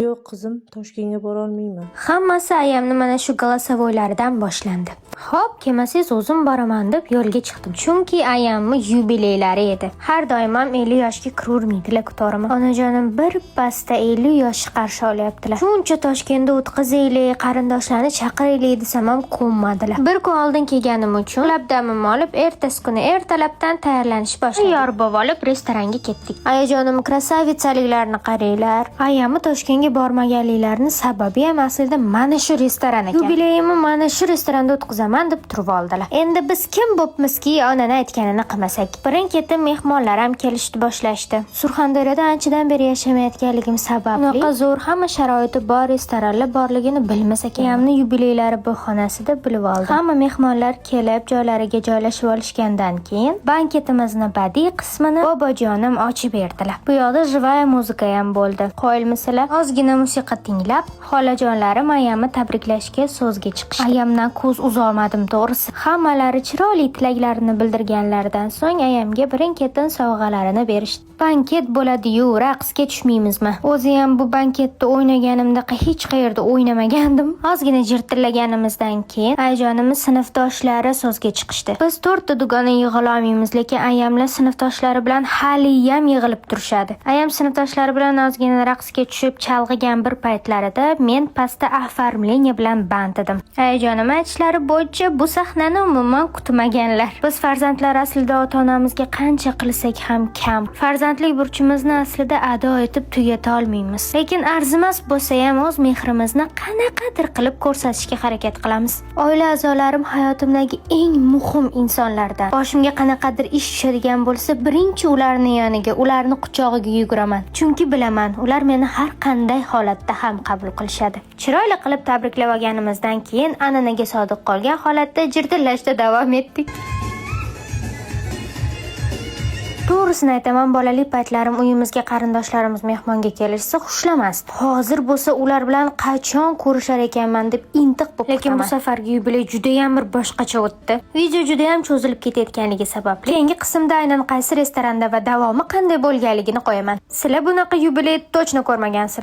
Yo'q qizim, Toshkentga bora olmayman. Hammasi ayamni mana shu голосовойлaridan boshlandi. Xo'p, kelmasangiz o'zim boraman deb yo'lga chiqdim. Chunki ayamni yubileylari edi. Har doim ham 50 yoshga kirurmaydilar ko'tarma. Onajonim bir pasda 50 yoshni qarshi olyaptilar. Shuncha Toshkentda o'tkazaylik, qarindoshlarni chaqiraylik desam ham ko'nmadilar. Bir kun oldin kelganim uchun labdamimni olib, ertasi kuni ertalabdan tayyorlanish boshladim. Tayyor bo'lib olib restoranga ketdik. Ayajonim krasavitsaliklarni qaranglar. Ayamni Toshkentga bormaganliklarini sababi ham aslida mana shu restoran ekan. Yubileyimni mana shu restoranda o'tkazaman deb turib oldilar. Endi biz kim bo'pmizki, onani aytganini qilmasak? Birin-ketin mehmonlar ham kelishdi boshlashdi. Surxondaryoda anchadan beri yashamayotganligim sababli unaqa zo'r hamma sharoiti bor restoranlar borligini bilmas ekan. Ayamni yubileylari bahonasida bilib oldim. Hamma mehmonlar kelib joylariga joylashib olishgandan keyin banketimizni badiiy qismini bobojonim ochib berdilar. Bu yoqda jivaya muzika ham bo'ldi. Qo'yilmisizlar, ozgina musiqa tinglab, xolajonlarim ayamni tabriklashga so'zga chiqishdi. Ayamdan ko'z uzolmadim to'g'risi. Hammalari chiroyli tilaklarini bildirganlaridan so'ng ayamga birin-ketin sovg'alarini berishdi. Banket bo'ladi-yu, raqsga tushmaymizmi? O'zi ham bu banketda o'ynaganimda hech qayerda o'ynamagandim. Ozgina jirtillaganimizdan keyin ayajonimiz sinfdoshlari so'zga chiqishdi. Biz 4 ta dugona yig'ila olmaymiz, lekin ayamlar sinfdoshlari bilan haliyam yig'ilib turishadi. Ayam sinfdoshlari bilan ozgina raqsga tushib chalg'igan bir paytlarida men pastda оформление bilan band edim. Ayajonim aytishlari bo'yicha bu sahnani umuman kutmaganlar. Biz farzandlar aslida ota-onamizga qancha qilsak ham kam. Farzandlik burchimizni aslida ado etib tugata olmaymiz. Lekin arzimas bo'lsa ham o'z mehrimizni qanaqadir qilib ko'rsatishga harakat qilamiz. Oila a'zolarim hayotimdagi eng muhim insonlardan. Boshimga qanaqadir ish tushadigan bo'lsa, birinchi ularning yoniga, ularni quchog'iga yuguraman. Chunki bilaman, ular meni har qanday holatda ham qabul qilishadi. Chiroyli qilib tabriklab olganimizdan keyin an'anaga sodiq qolgan holatda jirdillashda davom etdik. To'g'risini aytaman, bolalik paytlarim uyimizga qarindoshlarimiz mehmonga kelishsa xushlamasdi. Hozir bo'lsa ular bilan qachon ko'rishar ekanman deb intiq bo'lib lekin bu safargi yubiley juda ham bir boshqacha o'tdi. Video juda ham cho'zilib ketayotganligi sababli keyingi qismda aynan qaysi restoranda va davomi qanday bo'lganligini qo'yaman. Sizlar bunaqa yubiley точно ko'rmagansizlar.